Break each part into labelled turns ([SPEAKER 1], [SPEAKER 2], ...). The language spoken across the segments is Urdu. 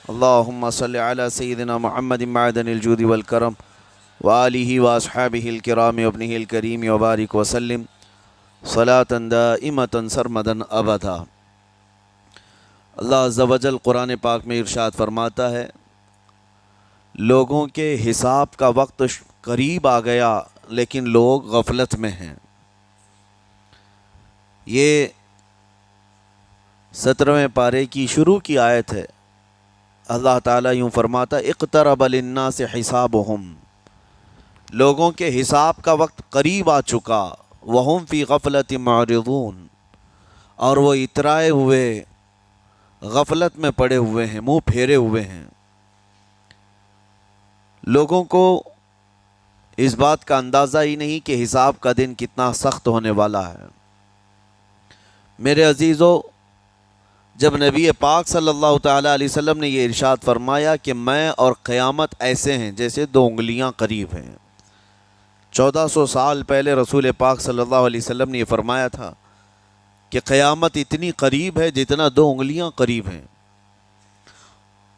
[SPEAKER 1] اللهم صل على سيدنا محمد معدن الجود والكرم وآله وأصحابه الكرام وابنه الكريم وبارك وسلم صلاة دائمة سرمدا أبدا۔ اللہ عز و جل قرآن پاک میں ارشاد فرماتا ہے، لوگوں کے حساب کا وقت قریب آ گیا لیکن لوگ غفلت میں ہیں۔ یہ 17ویں پارے کی شروع کی آیت ہے۔ اللہ تعالیٰ یوں فرماتا، اقترب للناس حسابہم، لوگوں کے حساب کا وقت قریب آ چکا، وہم فی غفلت معرضون، اور وہ اترائے ہوئے غفلت میں پڑے ہوئے ہیں، منہ پھیرے ہوئے ہیں۔ لوگوں کو اس بات کا اندازہ ہی نہیں کہ حساب کا دن کتنا سخت ہونے والا ہے۔ میرے عزیزو، جب نبی پاک صلی اللہ تعالیٰ علیہ وسلم نے یہ ارشاد فرمایا کہ میں اور قیامت ایسے ہیں جیسے 2 انگلیاں قریب ہیں، 1400 سال پہلے رسول پاک صلی اللہ علیہ وسلم نے یہ فرمایا تھا کہ قیامت اتنی قریب ہے جتنا 2 انگلیاں قریب ہیں۔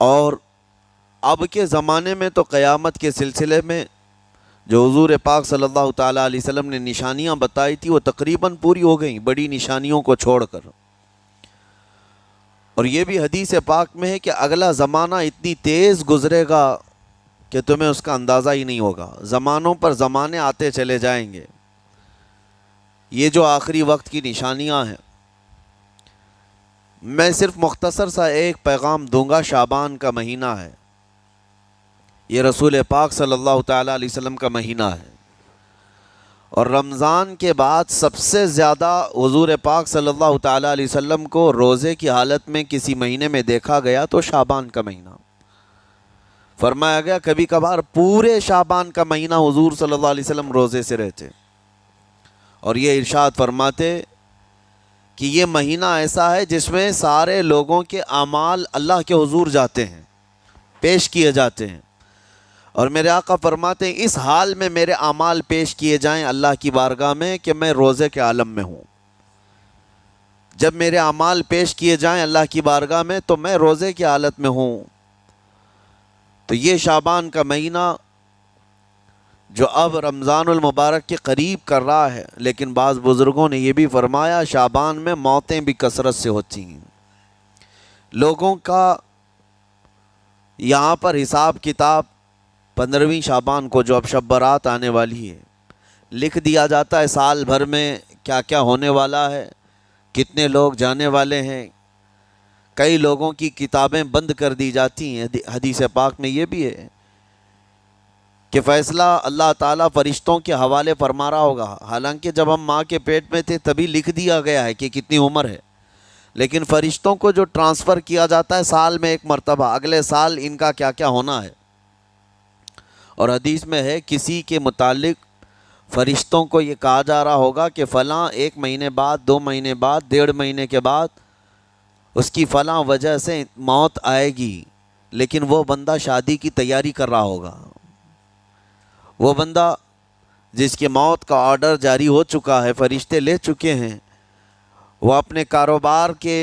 [SPEAKER 1] اور اب کے زمانے میں تو قیامت کے سلسلے میں جو حضور پاک صلی اللہ تعالیٰ علیہ وسلم نے نشانیاں بتائی تھی وہ تقریباً پوری ہو گئیں، بڑی نشانیوں کو چھوڑ کر۔ اور یہ بھی حدیث پاک میں ہے کہ اگلا زمانہ اتنی تیز گزرے گا کہ تمہیں اس کا اندازہ ہی نہیں ہوگا۔ زمانوں پر زمانے آتے چلے جائیں گے۔ یہ جو آخری وقت کی نشانیاں ہیں، میں صرف مختصر سا ایک پیغام دوں گا۔ شعبان کا مہینہ ہے، یہ رسول پاک صلی اللہ تعالیٰ علیہ وسلم کا مہینہ ہے، اور رمضان کے بعد سب سے زیادہ حضور پاک صلی اللہ تعالیٰ علیہ وسلم کو روزے کی حالت میں کسی مہینے میں دیکھا گیا تو شعبان کا مہینہ فرمایا گیا۔ کبھی کبھار پورے شعبان کا مہینہ حضور صلی اللہ علیہ وسلم روزے سے رہتے، اور یہ ارشاد فرماتے کہ یہ مہینہ ایسا ہے جس میں سارے لوگوں کے اعمال اللہ کے حضور جاتے ہیں، پیش کیے جاتے ہیں، اور میرے آقا فرماتے ہیں اس حال میں میرے اعمال پیش کیے جائیں اللہ کی بارگاہ میں کہ میں روزے کے عالم میں ہوں۔ جب میرے اعمال پیش کیے جائیں اللہ کی بارگاہ میں تو میں روزے کی حالت میں ہوں۔ تو یہ شعبان کا مہینہ جو اب رمضان المبارک کے قریب کر رہا ہے، لیکن بعض بزرگوں نے یہ بھی فرمایا شعبان میں موتیں بھی کثرت سے ہوتی ہیں۔ لوگوں کا یہاں پر حساب کتاب 15ویں شعبان کو جو اب شب برات آنے والی ہے لکھ دیا جاتا ہے، سال بھر میں کیا کیا ہونے والا ہے، کتنے لوگ جانے والے ہیں۔ کئی لوگوں کی کتابیں بند کر دی جاتی ہیں۔ حدیث پاک میں یہ بھی ہے کہ فیصلہ اللہ تعالیٰ فرشتوں کے حوالے فرما رہا ہوگا، حالانکہ جب ہم ماں کے پیٹ میں تھے تبھی لکھ دیا گیا ہے کہ کتنی عمر ہے، لیکن فرشتوں کو جو ٹرانسفر کیا جاتا ہے سال میں ایک مرتبہ، اگلے سال ان کا کیا کیا ہونا ہے۔ اور حدیث میں ہے کسی کے متعلق فرشتوں کو یہ کہا جا رہا ہوگا کہ فلاں 1 مہینے بعد، 2 مہینے بعد، 1.5 مہینے کے بعد اس کی فلاں وجہ سے موت آئے گی، لیکن وہ بندہ شادی کی تیاری کر رہا ہوگا۔ وہ بندہ جس کی موت کا آرڈر جاری ہو چکا ہے، فرشتے لے چکے ہیں، وہ اپنے کاروبار کے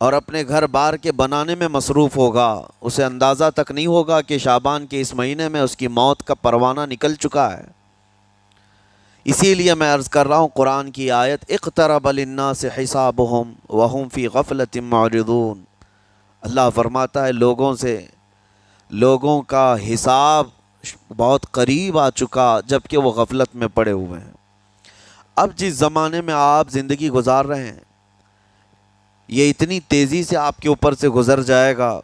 [SPEAKER 1] اور اپنے گھر بار کے بنانے میں مصروف ہوگا، اسے اندازہ تک نہیں ہوگا کہ شعبان کے اس مہینے میں اس کی موت کا پروانہ نکل چکا ہے۔ اسی لیے میں عرض کر رہا ہوں قرآن کی آیت اقترب للناس حسابہم وہم فی غفلت معرضون۔ اللہ فرماتا ہے لوگوں کا حساب بہت قریب آ چکا جبکہ وہ غفلت میں پڑے ہوئے ہیں۔ اب جس زمانے میں آپ زندگی گزار رہے ہیں یہ اتنی تیزی سے آپ کے اوپر سے گزر جائے گا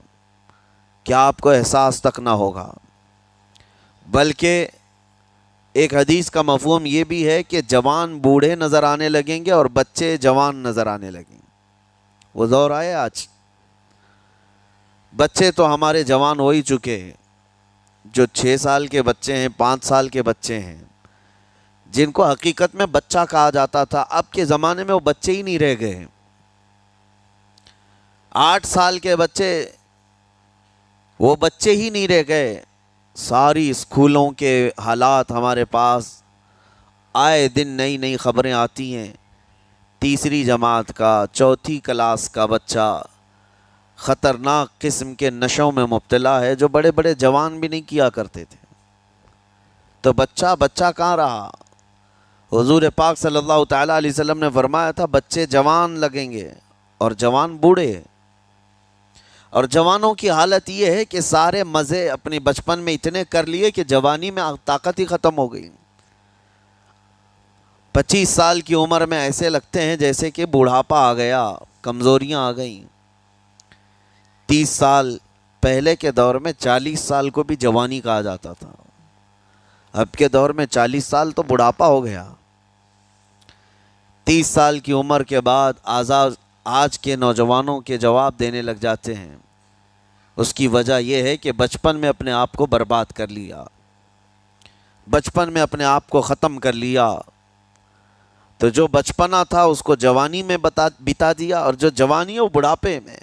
[SPEAKER 1] کہ آپ کو احساس تک نہ ہوگا۔ بلکہ ایک حدیث کا مفہوم یہ بھی ہے کہ جوان بوڑھے نظر آنے لگیں گے اور بچے جوان نظر آنے لگیں گے۔ وہ دور آئے آج، بچے تو ہمارے جوان ہو ہی چکے ہیں، جو 6 سال کے بچے ہیں، 5 سال کے بچے ہیں، جن کو حقیقت میں بچہ کہا جاتا تھا، اب کے زمانے میں وہ بچے ہی نہیں رہ گئے ہیں۔ 8 سال کے بچے وہ بچے ہی نہیں رہ گئے۔ ساری اسکولوں کے حالات ہمارے پاس آئے دن نئی نئی خبریں آتی ہیں۔ 3ری جماعت کا، 4تھی کلاس کا بچہ خطرناک قسم کے نشوں میں مبتلا ہے جو بڑے بڑے جوان بھی نہیں کیا کرتے تھے۔ تو بچہ کہاں رہا؟ حضور پاک صلی اللہ تعالیٰ علیہ وسلم نے فرمایا تھا بچے جوان لگیں گے اور جوان بوڑھے، اور جوانوں کی حالت یہ ہے کہ سارے مزے اپنے بچپن میں اتنے کر لیے کہ جوانی میں طاقت ہی ختم ہو گئی۔ 25 سال کی عمر میں ایسے لگتے ہیں جیسے کہ بوڑھاپا آ گیا، کمزوریاں آ گئیں۔ 30 سال پہلے کے دور میں 40 سال کو بھی جوانی کہا جاتا تھا، اب کے دور میں 40 سال تو بڑھاپا ہو گیا۔ 30 سال کی عمر کے بعد آج کے نوجوانوں کے جواب دینے لگ جاتے ہیں۔ اس کی وجہ یہ ہے کہ بچپن میں اپنے آپ کو برباد کر لیا، بچپن میں اپنے آپ کو ختم کر لیا۔ تو جو بچپنا تھا اس کو جوانی میں بتا دیا، اور جو جوانی ہے وہ بڑھاپے میں۔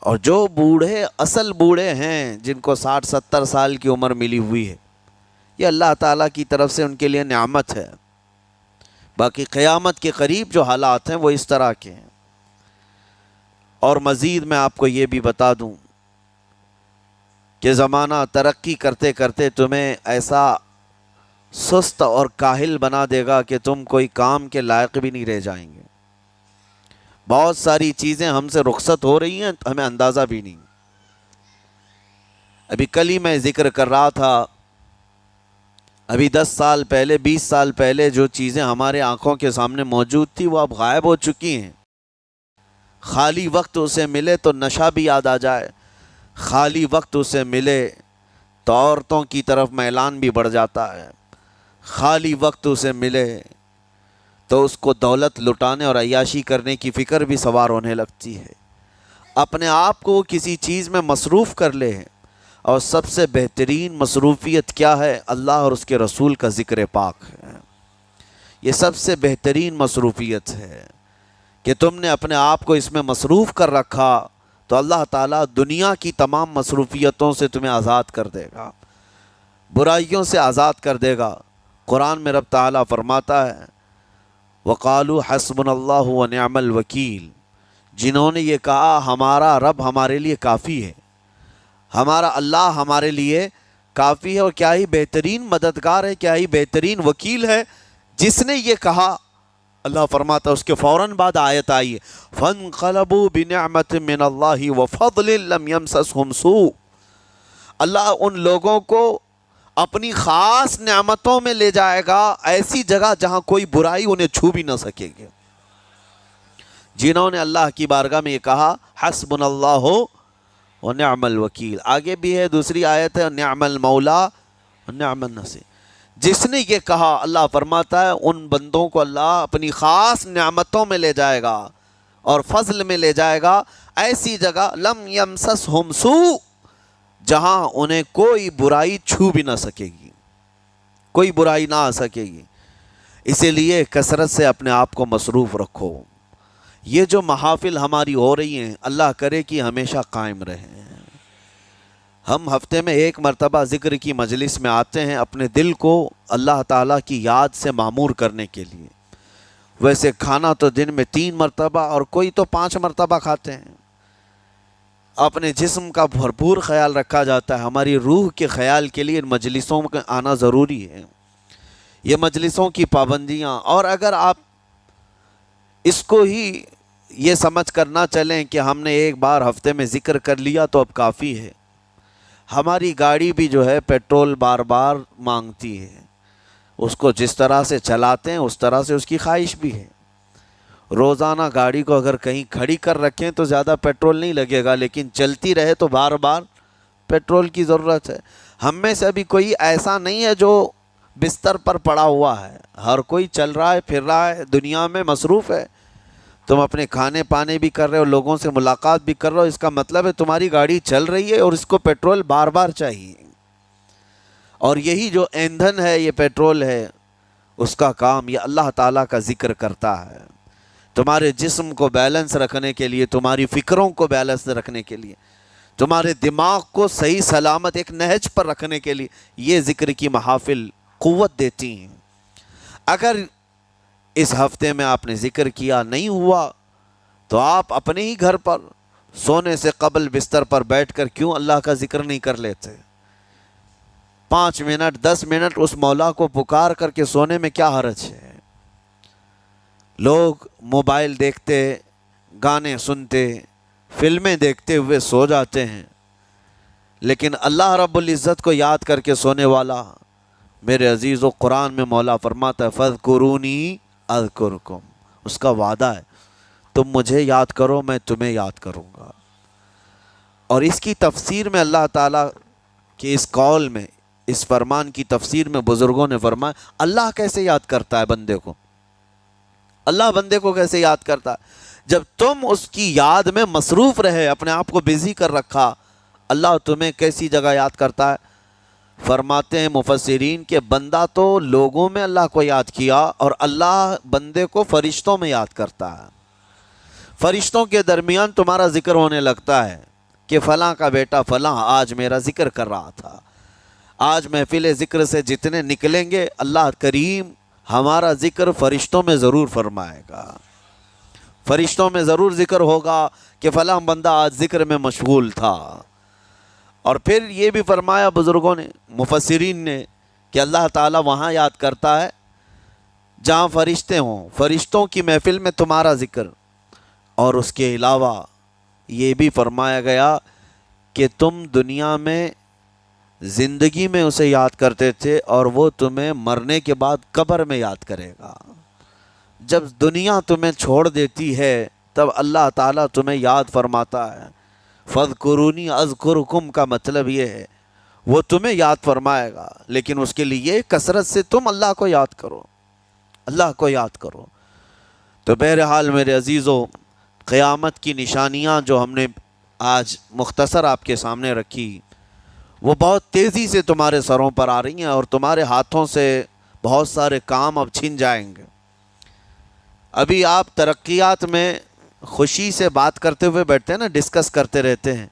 [SPEAKER 1] اور جو بوڑھے اصل بوڑھے ہیں جن کو 60-70 سال کی عمر ملی ہوئی ہے، یہ اللہ تعالیٰ کی طرف سے ان کے لیے نعمت ہے۔ باقی قیامت کے قریب جو حالات ہیں وہ اس طرح کے ہیں۔ اور مزید میں آپ کو یہ بھی بتا دوں کہ زمانہ ترقی کرتے کرتے تمہیں ایسا سست اور کاہل بنا دے گا کہ تم کوئی کام کے لائق بھی نہیں رہ جائیں گے۔ بہت ساری چیزیں ہم سے رخصت ہو رہی ہیں، ہمیں اندازہ بھی نہیں۔ ابھی کل ہی میں ذکر کر رہا تھا، ابھی 10 سال پہلے 20 سال پہلے جو چیزیں ہمارے آنکھوں کے سامنے موجود تھی وہ اب غائب ہو چکی ہیں۔ خالی وقت اسے ملے تو نشہ بھی یاد آ جائے، خالی وقت اسے ملے تو عورتوں کی طرف میلان بھی بڑھ جاتا ہے، خالی وقت اسے ملے تو اس کو دولت لٹانے اور عیاشی کرنے کی فکر بھی سوار ہونے لگتی ہے۔ اپنے آپ کو وہ کسی چیز میں مصروف کر لے، اور سب سے بہترین مصروفیت کیا ہے؟ اللہ اور اس کے رسول کا ذکر پاک ہے۔ یہ سب سے بہترین مصروفیت ہے کہ تم نے اپنے آپ کو اس میں مصروف کر رکھا تو اللہ تعالیٰ دنیا کی تمام مصروفیتوں سے تمہیں آزاد کر دے گا، برائیوں سے آزاد کر دے گا۔ قرآن میں رب تعالیٰ فرماتا ہے وَقَالُوا حَسْبُنَا اللَّهُ وَنِعْمَ الْوَكِيلُ، جنہوں نے یہ کہا ہمارا رب ہمارے لیے کافی ہے، ہمارا اللہ ہمارے لیے کافی ہے، اور کیا ہی بہترین مددگار ہے، کیا ہی بہترین وکیل ہے جس نے یہ کہا۔ اللہ فرماتا ہے اس کے فوراً بعد آیت آئی ہے فَانْقَلَبُوا بِنِعْمَةٍ مِّنَ اللَّهِ وَفَضْلٍ لَمْ يَمْسَسْهُمْ سُوءٌ، اللہ ان لوگوں کو اپنی خاص نعمتوں میں لے جائے گا، ایسی جگہ جہاں کوئی برائی انہیں چھو بھی نہ سکے گی۔ جنہوں نے اللہ کی بارگاہ میں یہ کہا حسبنا اللہ ونعم الوکیل، آگے بھی ہے دوسری آیت ہے نعم المولا ونعم النصیر، جس نے یہ کہا اللہ فرماتا ہے ان بندوں کو اللہ اپنی خاص نعمتوں میں لے جائے گا اور فضل میں لے جائے گا، ایسی جگہ لم یمسسہم سوء، جہاں انہیں کوئی برائی چھو بھی نہ سکے گی، کوئی برائی نہ آ سکے گی۔ اسی لیے کثرت سے اپنے آپ کو مصروف رکھو۔ یہ جو محافل ہماری ہو رہی ہیں اللہ کرے کہ ہمیشہ قائم رہیں۔ ہم ہفتے میں ایک مرتبہ ذکر کی مجلس میں آتے ہیں اپنے دل کو اللہ تعالیٰ کی یاد سے معمور کرنے کے لیے۔ ویسے کھانا تو دن میں 3 مرتبہ اور کوئی تو 5 مرتبہ کھاتے ہیں۔ اپنے جسم کا بھرپور خیال رکھا جاتا ہے، ہماری روح کے خیال کے لیے ان مجلسوں میں آنا ضروری ہے۔ یہ مجلسوں کی پابندیاں، اور اگر آپ اس کو ہی یہ سمجھ کر نہ چلیں کہ ہم نے ایک بار ہفتے میں ذکر کر لیا تو اب کافی ہے۔ ہماری گاڑی بھی جو ہے پیٹرول بار بار مانگتی ہے، اس کو جس طرح سے چلاتے ہیں اس طرح سے اس کی خواہش بھی ہے۔ روزانہ گاڑی کو اگر کہیں کھڑی کر رکھیں تو زیادہ پیٹرول نہیں لگے گا، لیکن چلتی رہے تو بار بار پیٹرول کی ضرورت ہے۔ ہم میں سے ابھی کوئی ایسا نہیں ہے جو بستر پر پڑا ہوا ہے، ہر کوئی چل رہا ہے، پھر رہا ہے، دنیا میں مصروف ہے۔ تم اپنے کھانے پانے بھی کر رہے ہو، لوگوں سے ملاقات بھی کر رہے ہو، اس کا مطلب ہے تمہاری گاڑی چل رہی ہے اور اس کو پیٹرول بار بار چاہیے۔ اور یہی جو ایندھن ہے، یہ پیٹرول ہے، اس کا کام یہ اللہ تعالیٰ کا ذکر کرتا ہے۔ تمہارے جسم کو بیلنس رکھنے کے لیے، تمہاری فکروں کو بیلنس رکھنے کے لیے، تمہارے دماغ کو صحیح سلامت ایک نہج پر رکھنے کے لیے یہ ذکر کی محافل قوت دیتی ہیں۔ اگر اس ہفتے میں آپ نے ذکر کیا نہیں ہوا تو آپ اپنے ہی گھر پر سونے سے قبل بستر پر بیٹھ کر کیوں اللہ کا ذکر نہیں کر لیتے؟ 5 منٹ 10 منٹ اس مولا کو پکار کر کے سونے میں کیا حرج ہے؟ لوگ موبائل دیکھتے، گانے سنتے، فلمیں دیکھتے ہوئے سو جاتے ہیں، لیکن اللہ رب العزت کو یاد کر کے سونے والا، میرے عزیزو، قرآن میں مولا فرماتا ہے فَاذْكُرُونِي أَذْكُرْكُمْ، اس کا وعدہ ہے تم مجھے یاد کرو میں تمہیں یاد کروں گا۔ اور اس کی تفسیر میں اللہ تعالیٰ کے اس قول میں، اس فرمان کی تفسیر میں بزرگوں نے فرمایا اللہ کیسے یاد کرتا ہے بندے کو؟ اللہ بندے کو کیسے یاد کرتا ہے؟ جب تم اس کی یاد میں مصروف رہے، اپنے آپ کو بزی کر رکھا، اللہ تمہیں کیسی جگہ یاد کرتا ہے؟ فرماتے ہیں مفسرین کہ بندہ تو لوگوں میں اللہ کو یاد کیا، اور اللہ بندے کو فرشتوں میں یاد کرتا ہے۔ فرشتوں کے درمیان تمہارا ذکر ہونے لگتا ہے کہ فلاں کا بیٹا فلاں آج میرا ذکر کر رہا تھا۔ آج محفل ذکر سے جتنے نکلیں گے اللہ کریم ہمارا ذکر فرشتوں میں ضرور فرمائے گا، فرشتوں میں ضرور ذکر ہوگا کہ فلاں بندہ آج ذکر میں مشغول تھا۔ اور پھر یہ بھی فرمایا بزرگوں نے، مفسرین نے، کہ اللہ تعالیٰ وہاں یاد کرتا ہے جہاں فرشتے ہوں، فرشتوں کی محفل میں تمہارا ذکر۔ اور اس کے علاوہ یہ بھی فرمایا گیا کہ تم دنیا میں زندگی میں اسے یاد کرتے تھے، اور وہ تمہیں مرنے کے بعد قبر میں یاد کرے گا۔ جب دنیا تمہیں چھوڑ دیتی ہے تب اللہ تعالیٰ تمہیں یاد فرماتا ہے۔ فَاذْكُرُونِي أَذْكُرْكُمْ کا مطلب یہ ہے وہ تمہیں یاد فرمائے گا، لیکن اس کے لیے کثرت سے تم اللہ کو یاد کرو، اللہ کو یاد کرو۔ تو بہرحال میرے عزیزو، قیامت کی نشانیاں جو ہم نے آج مختصر آپ کے سامنے رکھی، وہ بہت تیزی سے تمہارے سروں پر آ رہی ہیں، اور تمہارے ہاتھوں سے بہت سارے کام اب چھن جائیں گے۔ ابھی آپ ترقیات میں خوشی سے بات کرتے ہوئے بیٹھتے ہیں نا، ڈسکس کرتے رہتے ہیں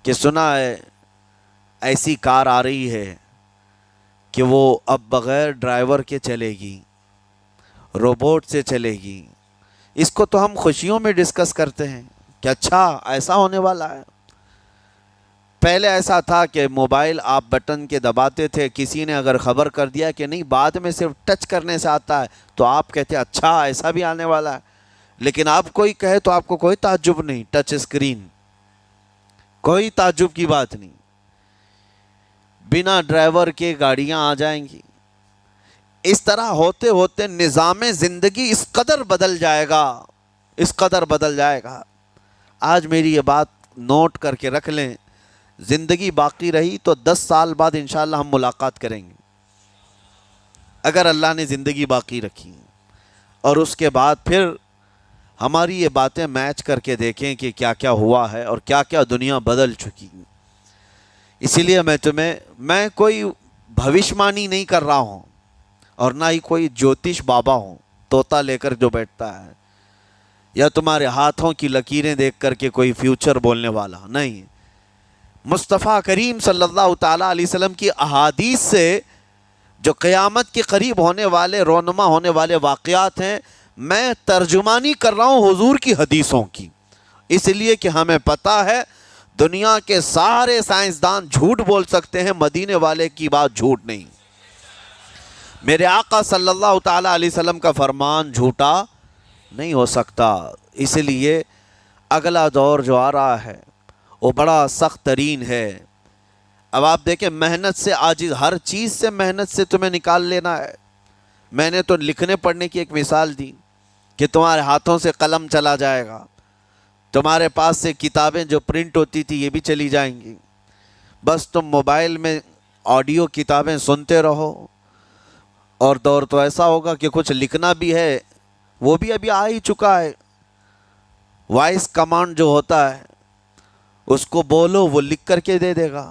[SPEAKER 1] کہ سنا ہے ایسی کار آ رہی ہے کہ وہ اب بغیر ڈرائیور کے چلے گی، روبوٹ سے چلے گی۔ اس کو تو ہم خوشیوں میں ڈسکس کرتے ہیں کہ اچھا ایسا ہونے والا ہے۔ پہلے ایسا تھا کہ موبائل آپ بٹن کے دباتے تھے، کسی نے اگر خبر کر دیا کہ نہیں بعد میں صرف ٹچ کرنے سے آتا ہے تو آپ کہتے اچھا ایسا بھی آنے والا ہے۔ لیکن آپ کوئی کہے تو آپ کو کوئی تعجب نہیں، ٹچ اسکرین، کوئی تعجب کی بات نہیں، بنا ڈرائیور کے گاڑیاں آ جائیں گی۔ اس طرح ہوتے ہوتے نظام زندگی اس قدر بدل جائے گا، اس قدر بدل جائے گا۔ آج میری یہ بات نوٹ کر کے رکھ لیں، زندگی باقی رہی تو 10 سال بعد انشاءاللہ ہم ملاقات کریں گے، اگر اللہ نے زندگی باقی رکھی، اور اس کے بعد پھر ہماری یہ باتیں میچ کر کے دیکھیں کہ کیا کیا ہوا ہے اور کیا کیا دنیا بدل چکی۔ اسی لیے میں کوئی بھوشمانی نہیں کر رہا ہوں، اور نہ ہی کوئی جوتش بابا ہوں طوطا لے کر جو بیٹھتا ہے، یا تمہارے ہاتھوں کی لکیریں دیکھ کر کے کوئی فیوچر بولنے والا نہیں۔ مصطفیٰ کریم صلی اللہ تعالیٰ علیہ وسلم کی احادیث سے جو قیامت کے قریب ہونے والے، رونما ہونے والے واقعات ہیں، میں ترجمانی کر رہا ہوں حضور کی حدیثوں کی، اس لیے کہ ہمیں پتہ ہے دنیا کے سارے سائنسدان جھوٹ بول سکتے ہیں، مدینے والے کی بات جھوٹ نہیں۔ میرے آقا صلی اللہ تعالیٰ علیہ وسلم کا فرمان جھوٹا نہیں ہو سکتا۔ اس لیے اگلا دور جو آ رہا ہے وہ بڑا سخت ترین ہے۔ اب آپ دیکھیں، محنت سے عاجز، ہر چیز سے محنت سے تمہیں نکال لینا ہے۔ میں نے تو لکھنے پڑھنے کی ایک مثال دی کہ تمہارے ہاتھوں سے قلم چلا جائے گا، تمہارے پاس سے کتابیں جو پرنٹ ہوتی تھی یہ بھی چلی جائیں گی، بس تم موبائل میں آڈیو کتابیں سنتے رہو۔ اور دور تو ایسا ہوگا کہ کچھ لکھنا بھی ہے، وہ بھی ابھی آ ہی چکا ہے، وائس کمانڈ جو ہوتا ہے اس کو بولو وہ لکھ کر کے دے دے گا۔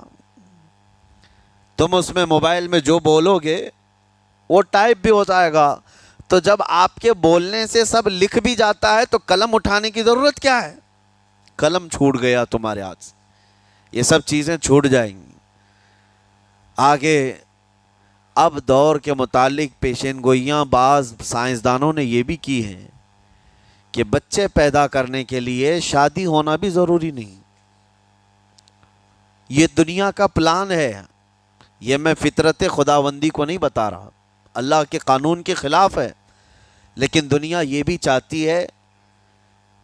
[SPEAKER 1] تم اس میں موبائل میں جو بولو گے وہ ٹائپ بھی ہو جائے گا۔ تو جب آپ کے بولنے سے سب لکھ بھی جاتا ہے تو قلم اٹھانے کی ضرورت کیا ہے؟ قلم چھوٹ گیا تمہارے ہاتھ سے، یہ سب چیزیں چھوٹ جائیں گی۔ آگے اب دور کے متعلق پیشین گوئیاں بعض سائنسدانوں نے یہ بھی کی ہیں کہ بچے پیدا کرنے کے لیے شادی ہونا بھی ضروری نہیں. یہ دنیا کا پلان ہے. یہ میں فطرت خداوندی کو نہیں بتا رہا، اللہ کے قانون کے خلاف ہے، لیکن دنیا یہ بھی چاہتی ہے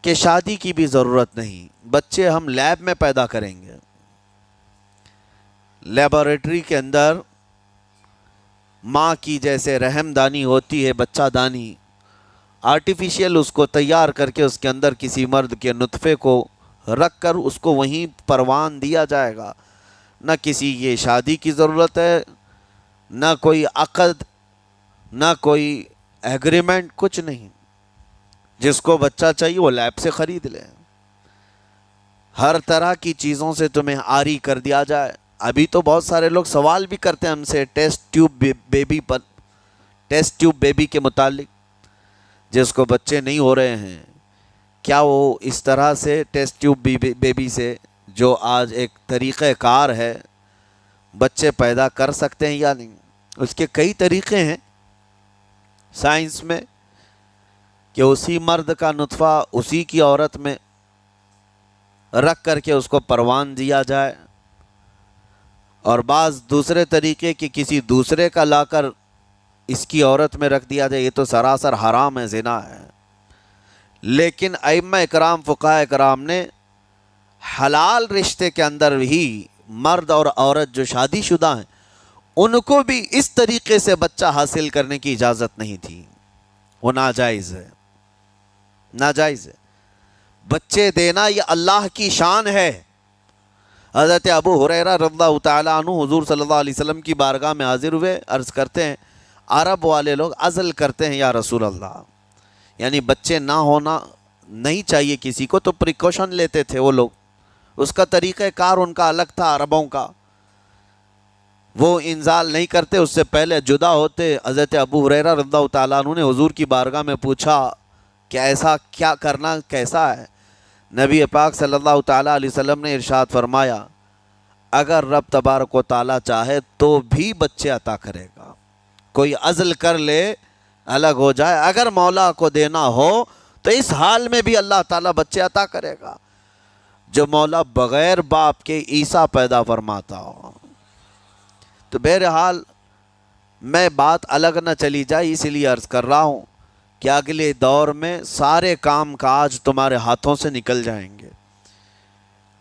[SPEAKER 1] کہ شادی کی بھی ضرورت نہیں، بچے ہم لیب میں پیدا کریں گے. لیبارٹری کے اندر ماں کی جیسے رحم دانی ہوتی ہے، بچہ دانی، آرٹیفیشیل اس کو تیار کر کے اس کے اندر کسی مرد کے نطفے کو رکھ کر اس کو وہیں پروان دیا جائے گا. نہ کسی یہ شادی کی ضرورت ہے، نہ کوئی عقد، نہ کوئی ایگریمنٹ، کچھ نہیں. جس کو بچہ چاہیے وہ لیب سے خرید لے. ہر طرح کی چیزوں سے تمہیں عاری کر دیا جائے. ابھی تو بہت سارے لوگ سوال بھی کرتے ہیں ہم سے ٹیسٹ ٹیوب بیبی کے متعلق. جس کو بچے نہیں ہو رہے ہیں، کیا وہ اس طرح سے ٹیسٹ ٹیوب بیبی سے، جو آج ایک طریقہ کار ہے، بچے پیدا کر سکتے ہیں یا نہیں؟ اس کے کئی طریقے ہیں سائنس میں، کہ اسی مرد کا نطفہ اسی کی عورت میں رکھ کر کے اس کو پروان دیا جائے، اور بعض دوسرے طریقے کہ کسی دوسرے کا لا کر اس کی عورت میں رکھ دیا جائے. یہ تو سراسر حرام ہے، زنا ہے. لیکن ائمہ اکرام، فقہاء اکرام نے حلال رشتے کے اندر ہی مرد اور عورت جو شادی شدہ ہیں ان کو بھی اس طریقے سے بچہ حاصل کرنے کی اجازت نہیں تھی. وہ ناجائز ہے، ناجائز ہے. بچے دینا یہ اللہ کی شان ہے. حضرت ابو ہریرہ رضی اللہ تعالیٰ عنہ حضور صلی اللہ علیہ وسلم کی بارگاہ میں حاضر ہوئے، عرض کرتے ہیں عرب والے لوگ عزل کرتے ہیں یا رسول اللہ، یعنی بچے نہ ہونا نہیں چاہیے کسی کو، تو پریکاشن لیتے تھے وہ لوگ. اس کا طریقہ کار ان کا الگ تھا عربوں کا. وہ انزال نہیں کرتے، اس سے پہلے جدا ہوتے. حضرت ابو ہریرہ رضی اللہ تعالیٰ عنہ نے حضور کی بارگاہ میں پوچھا کہ ایسا کیا کرنا کیسا ہے؟ نبی پاک صلی اللہ تعالیٰ علیہ وسلم نے ارشاد فرمایا اگر رب تبارک و تعالیٰ چاہے تو بھی بچے عطا کرے گا. کوئی عزل کر لے، الگ ہو جائے، اگر مولا کو دینا ہو تو اس حال میں بھی اللہ تعالیٰ بچے عطا کرے گا. جو مولا بغیر باپ کے عیسیٰ پیدا فرماتا ہو. تو بہرحال میں بات الگ نہ چلی جائے، اس لیے عرض کر رہا ہوں کہ اگلے دور میں سارے کام کاج تمہارے ہاتھوں سے نکل جائیں گے،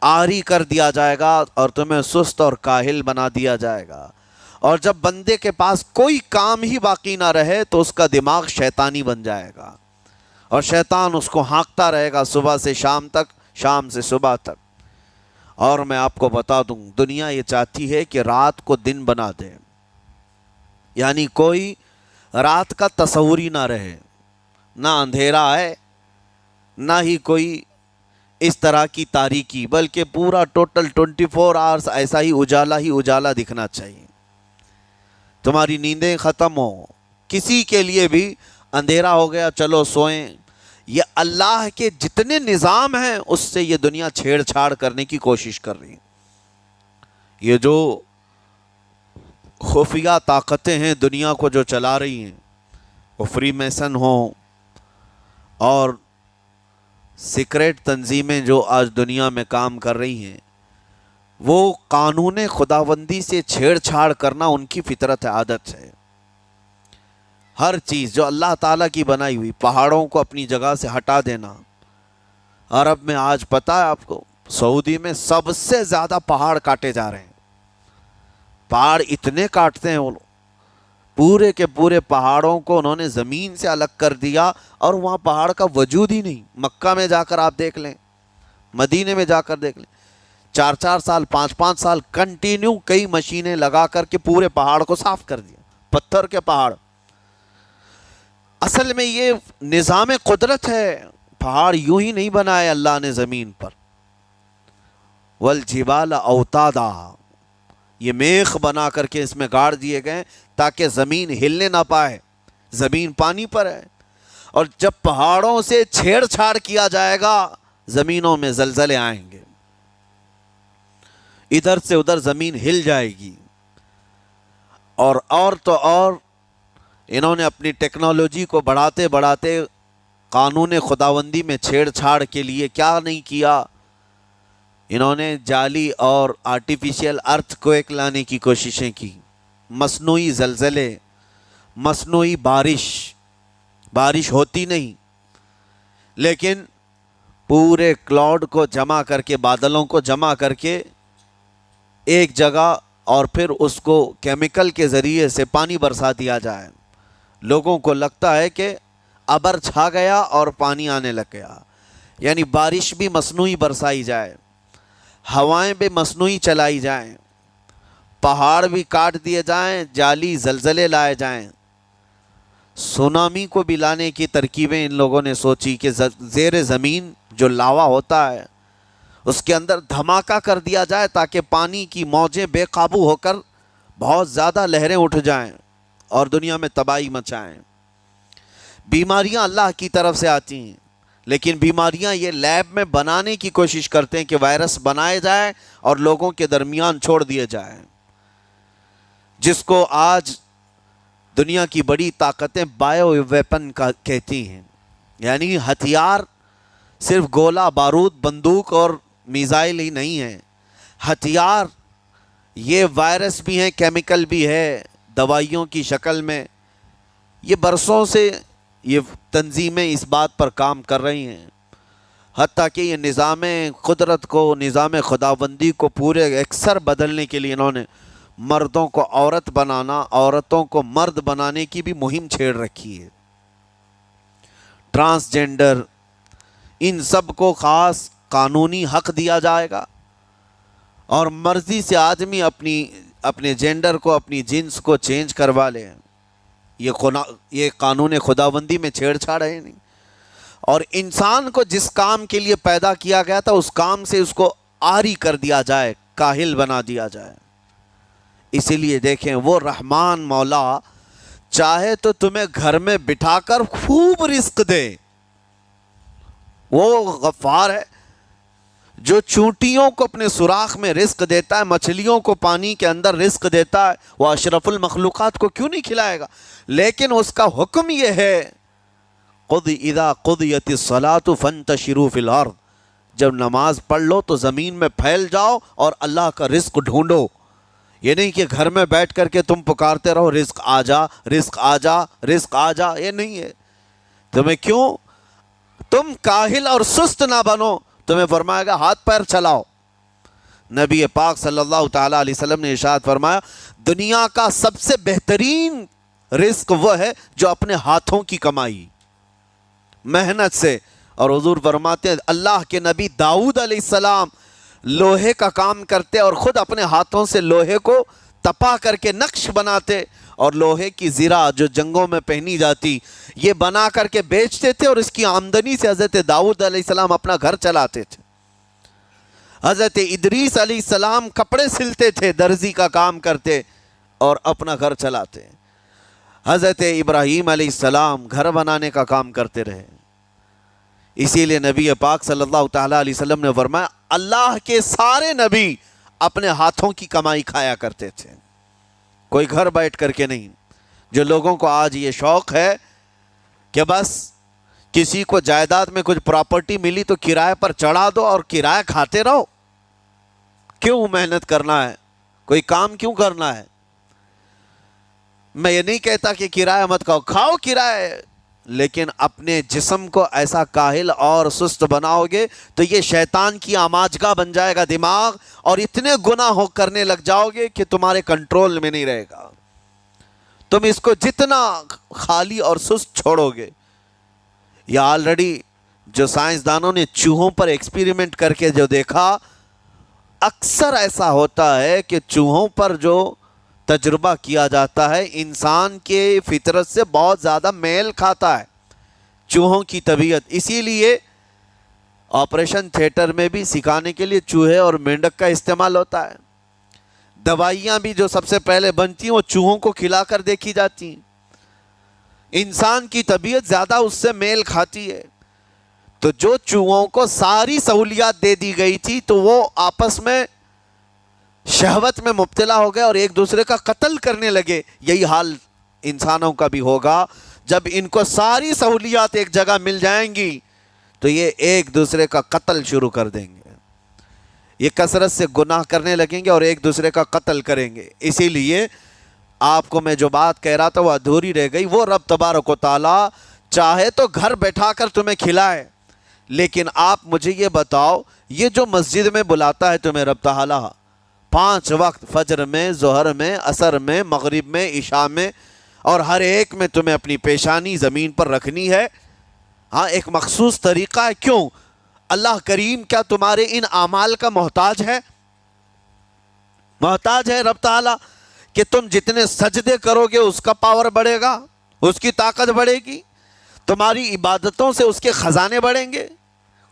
[SPEAKER 1] عاری کر دیا جائے گا اور تمہیں سست اور کاہل بنا دیا جائے گا. اور جب بندے کے پاس کوئی کام ہی باقی نہ رہے تو اس کا دماغ شیطانی بن جائے گا، اور شیطان اس کو ہانکتا رہے گا صبح سے شام تک، شام سے صبح تک. اور میں آپ کو بتا دوں دنیا یہ چاہتی ہے کہ رات کو دن بنا دے، یعنی کوئی رات کا تصور ہی نہ رہے، نہ اندھیرا ہے نہ ہی کوئی اس طرح کی تاریکی، بلکہ پورا ٹوٹل 24 آورز ایسا ہی اجالا دکھنا چاہیے. تمہاری نیندیں ختم ہوں، کسی کے لیے بھی اندھیرا ہو گیا چلو سوئیں. یہ اللہ کے جتنے نظام ہیں اس سے یہ دنیا چھیڑ چھاڑ کرنے کی کوشش کر رہی ہے. یہ جو خفیہ طاقتیں ہیں دنیا کو جو چلا رہی ہیں، وہ فری میسن ہوں اور سیکریٹ تنظیمیں جو آج دنیا میں کام کر رہی ہیں، وہ قانون خداوندی سے چھیڑ چھاڑ کرنا ان کی فطرت عادت ہے. ہر چیز جو اللہ تعالیٰ کی بنائی ہوئی، پہاڑوں کو اپنی جگہ سے ہٹا دینا. عرب میں آج پتہ ہے آپ کو، سعودی میں سب سے زیادہ پہاڑ کاٹے جا رہے ہیں. پہاڑ اتنے کاٹتے ہیں وہ لوگ، پورے کے پورے پہاڑوں کو انہوں نے زمین سے الگ کر دیا، اور وہاں پہاڑ کا وجود ہی نہیں. مکہ میں جا کر آپ دیکھ لیں، مدینے میں جا کر دیکھ لیں، 4 سال 5 سال کنٹینیو کئی مشینیں لگا کر کے پورے پہاڑ کو صاف کر دیا، پتھر کے پہاڑ. اصل میں یہ نظام قدرت ہے، پہاڑ یوں ہی نہیں بنائے اللہ نے زمین پر. والجبال اوتادا، یہ میخ بنا کر کے اس میں گاڑ دیے گئے تاکہ زمین ہلنے نہ پائے. زمین پانی پر ہے، اور جب پہاڑوں سے چھیڑ چھاڑ کیا جائے گا زمینوں میں زلزلے آئیں گے، ادھر سے ادھر زمین ہل جائے گی. اور تو اور انہوں نے اپنی ٹیکنالوجی کو بڑھاتے بڑھاتے قانون خداوندی میں چھیڑ چھاڑ کے لیے کیا نہیں کیا، انہوں نے جعلی اور آرٹیفیشل ارتھ کویک لانے کی کوششیں کی، مصنوعی زلزلے، مصنوعی بارش ہوتی نہیں، لیکن پورے کلاؤڈ کو جمع کر کے، بادلوں کو جمع کر کے ایک جگہ، اور پھر اس کو کیمیکل کے ذریعے سے پانی برسا دیا جائے۔ لوگوں کو لگتا ہے کہ ابر چھا گیا اور پانی آنے لگ گیا، یعنی بارش بھی مصنوعی برسائی جائے، ہوائیں بھی مصنوعی چلائی جائیں، پہاڑ بھی کاٹ دیے جائیں، جعلی زلزلے لائے جائیں۔ سونامی کو بھی لانے کی ترکیبیں ان لوگوں نے سوچی کہ زیر زمین جو لاوا ہوتا ہے اس کے اندر دھماکہ کر دیا جائے تاکہ پانی کی موجیں بے قابو ہو کر بہت زیادہ لہریں اٹھ جائیں اور دنیا میں تباہی مچائیں۔ بیماریاں اللہ کی طرف سے آتی ہیں، لیکن بیماریاں یہ لیب میں بنانے کی کوشش کرتے ہیں کہ وائرس بنائے جائیں اور لوگوں کے درمیان چھوڑ دیے جائیں، جس کو آج دنیا کی بڑی طاقتیں بایو ویپن کا کہتی ہیں، یعنی ہتھیار صرف گولہ بارود بندوق اور میزائل ہی نہیں ہیں، ہتھیار یہ وائرس بھی ہیں، کیمیکل بھی ہے، دوائیوں کی شکل میں۔ یہ برسوں سے یہ تنظیمیں اس بات پر کام کر رہی ہیں، حتیٰ کہ یہ نظام قدرت کو، نظام خداوندی کو پورے اکثر بدلنے کے لیے انہوں نے مردوں کو عورت بنانا، عورتوں کو مرد بنانے کی بھی مہم چھیڑ رکھی ہے۔ ٹرانسجینڈر، ان سب کو خاص قانونی حق دیا جائے گا، اور مرضی سے آدمی اپنے جینڈر کو، اپنی جنس کو چینج کروا لے۔ یہ قانون خداوندی میں چھیڑ چھاڑ ہے نہیں، اور انسان کو جس کام کے لیے پیدا کیا گیا تھا اس کام سے اس کو عاری کر دیا جائے، کاہل بنا دیا جائے۔ اسی لیے دیکھیں، وہ رحمان مولا چاہے تو تمہیں گھر میں بٹھا کر خوب رزق دے، وہ غفار ہے جو چونٹیوں کو اپنے سوراخ میں رزق دیتا ہے، مچھلیوں کو پانی کے اندر رزق دیتا ہے، وہ اشرف المخلوقات کو کیوں نہیں کھلائے گا؟ لیکن اس کا حکم یہ ہے، اذا قضیت الصلاۃ فانتشروا فی الارض، جب نماز پڑھ لو تو زمین میں پھیل جاؤ اور اللہ کا رزق ڈھونڈو۔ یہ نہیں کہ گھر میں بیٹھ کر کے تم پکارتے رہو رزق آ جا، رزق آ جا، رزق آ جا، یہ نہیں ہے۔ تمہیں کیوں؟ تم کاہل اور سست نہ بنو، تمہیں فرمائے گا ہاتھ پیر چلاؤ۔ نبی پاک صلی اللہ تعالیٰ علیہ وسلم نے ارشاد فرمایا، دنیا کا سب سے بہترین رزق وہ ہے جو اپنے ہاتھوں کی کمائی، محنت سے۔ اور حضور فرماتے ہیں اللہ کے نبی داؤد علیہ السلام لوہے کا کام کرتے اور خود اپنے ہاتھوں سے لوہے کو تپا کر کے نقش بناتے، اور لوہے کی زرہ جو جنگوں میں پہنی جاتی یہ بنا کر کے بیچتے تھے، اور اس کی آمدنی سے حضرت داؤد علیہ السلام اپنا گھر چلاتے تھے۔ حضرت ادریس علیہ السلام کپڑے سلتے تھے، درزی کا کام کرتے اور اپنا گھر چلاتے۔ حضرت ابراہیم علیہ السلام گھر بنانے کا کام کرتے رہے۔ اسی لیے نبی پاک صلی اللہ تعالیٰ علیہ وسلم نے فرمایا اللہ کے سارے نبی اپنے ہاتھوں کی کمائی کھایا کرتے تھے، کوئی گھر بیٹھ کر کے نہیں۔ جو لوگوں کو آج یہ شوق ہے کہ بس کسی کو جائیداد میں کچھ پراپرٹی ملی تو کرائے پر چڑھا دو اور کرایہ کھاتے رہو، کیوں محنت کرنا ہے؟ کوئی کام کیوں کرنا ہے؟ میں یہ نہیں کہتا کہ کرایہ مت کھاؤ، کھاؤ کرایہ، لیکن اپنے جسم کو ایسا کاہل اور سست بناؤ گے تو یہ شیطان کی آماجگاہ بن جائے گا دماغ، اور اتنے گناہ کرنے لگ جاؤ گے کہ تمہارے کنٹرول میں نہیں رہے گا۔ تم اس کو جتنا خالی اور سست چھوڑو گے، یا آلریڈی جو سائنسدانوں نے چوہوں پر ایکسپیریمنٹ کر کے جو دیکھا، اکثر ایسا ہوتا ہے کہ چوہوں پر جو تجربہ کیا جاتا ہے انسان کے فطرت سے بہت زیادہ میل کھاتا ہے چوہوں کی طبیعت۔ اسی لیے آپریشن تھیٹر میں بھی سکھانے کے لیے چوہے اور مینڈک کا استعمال ہوتا ہے۔ دوائیاں بھی جو سب سے پہلے بنتی ہیں وہ چوہوں کو کھلا کر دیکھی جاتی ہیں۔ انسان کی طبیعت زیادہ اس سے میل کھاتی ہے۔ تو جو چوہوں کو ساری سہولیات دے دی گئی تھی تو وہ آپس میں شہوت میں مبتلا ہو گئے اور ایک دوسرے کا قتل کرنے لگے۔ یہی حال انسانوں کا بھی ہوگا جب ان کو ساری سہولیات ایک جگہ مل جائیں گی تو یہ ایک دوسرے کا قتل شروع کر دیں گے، یہ کثرت سے گناہ کرنے لگیں گے اور ایک دوسرے کا قتل کریں گے۔ اسی لیے آپ کو میں جو بات کہہ رہا تھا وہ ادھوری رہ گئی۔ وہ رب تبارک و تعالیٰ چاہے تو گھر بیٹھا کر تمہیں کھلائے، لیکن آپ مجھے یہ بتاؤ، یہ جو مسجد میں بلاتا ہے تمہیں رب تعالیٰ 5 وقت، فجر میں، ظہر میں، عصر میں، مغرب میں، عشاء میں، اور ہر ایک میں تمہیں اپنی پیشانی زمین پر رکھنی ہے، ہاں ایک مخصوص طریقہ ہے، کیوں؟ اللہ کریم کیا تمہارے ان اعمال کا محتاج ہے؟ محتاج ہے رب تعالیٰ کہ تم جتنے سجدے کرو گے اس کا پاور بڑھے گا، اس کی طاقت بڑھے گی، تمہاری عبادتوں سے اس کے خزانے بڑھیں گے؟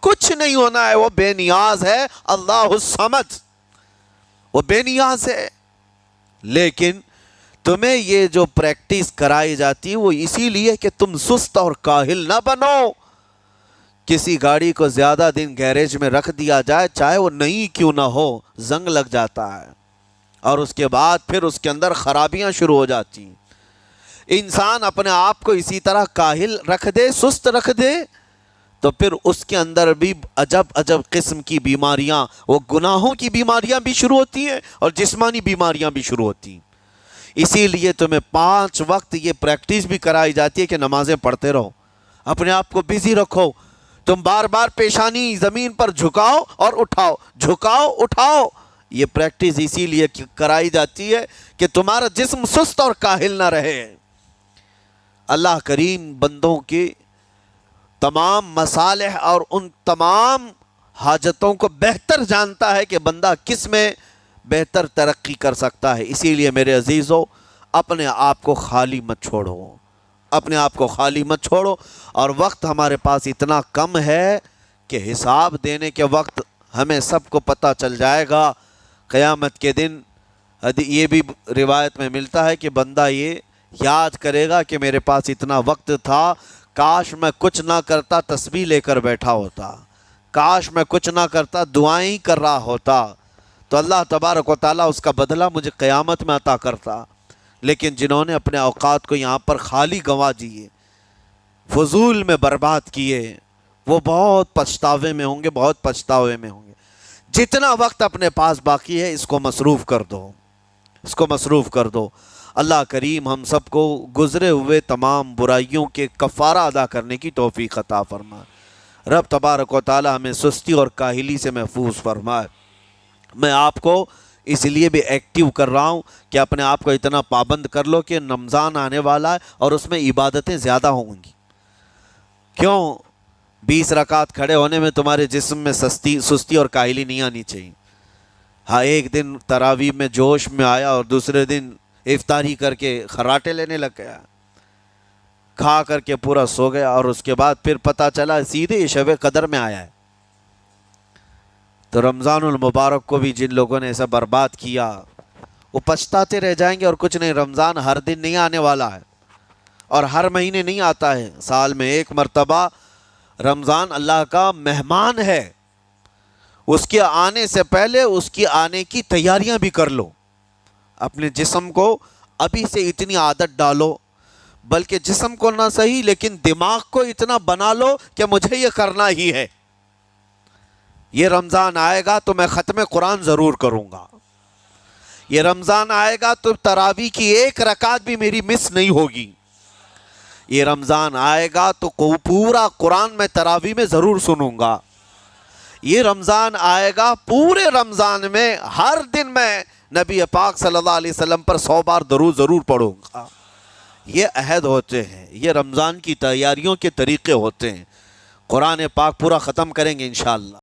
[SPEAKER 1] کچھ نہیں ہونا ہے، وہ بے نیاز ہے، اللہ الصمد، وہ بے نیاز ہے۔ لیکن تمہیں یہ جو پریکٹس کرائی جاتی ہے وہ اسی لیے کہ تم سست اور کاہل نہ بنو۔ کسی گاڑی کو زیادہ دن گیریج میں رکھ دیا جائے، چاہے وہ نئی کیوں نہ ہو، زنگ لگ جاتا ہے اور اس کے بعد پھر اس کے اندر خرابیاں شروع ہو جاتی ہیں۔ انسان اپنے آپ کو اسی طرح کاہل رکھ دے، سست رکھ دے، تو پھر اس کے اندر بھی عجب عجب قسم کی بیماریاں، وہ گناہوں کی بیماریاں بھی شروع ہوتی ہیں اور جسمانی بیماریاں بھی شروع ہوتی ہیں۔ اسی لیے تمہیں 5 وقت یہ پریکٹس بھی کرائی جاتی ہے کہ نمازیں پڑھتے رہو، اپنے آپ کو بزی رکھو، تم بار بار پیشانی زمین پر جھکاؤ اور اٹھاؤ، جھکاؤ اٹھاؤ۔ یہ پریکٹس اسی لیے کرائی جاتی ہے کہ تمہارا جسم سست اور کاہل نہ رہے۔ اللہ کریم بندوں کے تمام مصالح اور ان تمام حاجتوں کو بہتر جانتا ہے کہ بندہ کس میں بہتر ترقی کر سکتا ہے۔ اسی لیے میرے عزیزو، اپنے آپ کو خالی مت چھوڑو، اپنے آپ کو خالی مت چھوڑو۔ اور وقت ہمارے پاس اتنا کم ہے کہ حساب دینے کے وقت ہمیں سب کو پتہ چل جائے گا قیامت کے دن۔ یہ بھی روایت میں ملتا ہے کہ بندہ یہ یاد کرے گا کہ میرے پاس اتنا وقت تھا، کاش میں کچھ نہ کرتا، تسبیح لے کر بیٹھا ہوتا، کاش میں کچھ نہ کرتا، دعائیں ہی کر رہا ہوتا، تو اللہ تبارک و تعالیٰ اس کا بدلہ مجھے قیامت میں عطا کرتا۔ لیکن جنہوں نے اپنے اوقات کو یہاں پر خالی گنوا دیے، فضول میں برباد کیے، وہ بہت پچھتاوے میں ہوں گے، بہت پچھتاوے میں ہوں گے۔ جتنا وقت اپنے پاس باقی ہے اس کو مصروف کر دو، اس کو مصروف کر دو۔ اللہ کریم ہم سب کو گزرے ہوئے تمام برائیوں کے کفارہ ادا کرنے کی توفیق عطا فرمائے۔ رب تبارک و تعالی ہمیں سستی اور کاہلی سے محفوظ فرمائے۔ میں آپ کو اس لیے بھی ایکٹیو کر رہا ہوں کہ اپنے آپ کو اتنا پابند کر لو کہ رمضان آنے والا ہے اور اس میں عبادتیں زیادہ ہوں گی۔ کیوں؟ 20 رکعت کھڑے ہونے میں تمہارے جسم میں سستی اور کاہلی نہیں آنی چاہیے۔ ہاں ایک دن تراویح میں جوش میں آیا اور دوسرے دن افطاری کر کے خراٹے لینے لگ گیا، کھا کر کے پورا سو گیا، اور اس کے بعد پھر پتہ چلا سیدھے شب قدر میں آیا ہے۔ تو رمضان المبارک کو بھی جن لوگوں نے ایسا برباد کیا وہ پچھتاتے رہ جائیں گے۔ اور کچھ نہیں، رمضان ہر دن نہیں آنے والا ہے اور ہر مہینے نہیں آتا ہے، سال میں ایک مرتبہ رمضان اللہ کا مہمان ہے۔ اس کے آنے سے پہلے اس کی آنے کی تیاریاں بھی کر لو، اپنے جسم کو ابھی سے اتنی عادت ڈالو، بلکہ جسم کو نہ صحیح لیکن دماغ کو اتنا بنا لو کہ مجھے یہ کرنا ہی ہے۔ یہ رمضان آئے گا تو میں ختم قرآن ضرور کروں گا، یہ رمضان آئے گا تو تراویح کی 1 رکعت بھی میری مس نہیں ہوگی، یہ رمضان آئے گا تو پورا قرآن میں تراویح میں ضرور سنوں گا، یہ رمضان آئے گا پورے رمضان میں ہر دن میں نبی پاک صلی اللہ علیہ وسلم پر 100 بار درود ضرور پڑھوں گا۔ یہ عہد ہوتے ہیں، یہ رمضان کی تیاریوں کے طریقے ہوتے ہیں۔ قرآن پاک پورا ختم کریں گے انشاءاللہ۔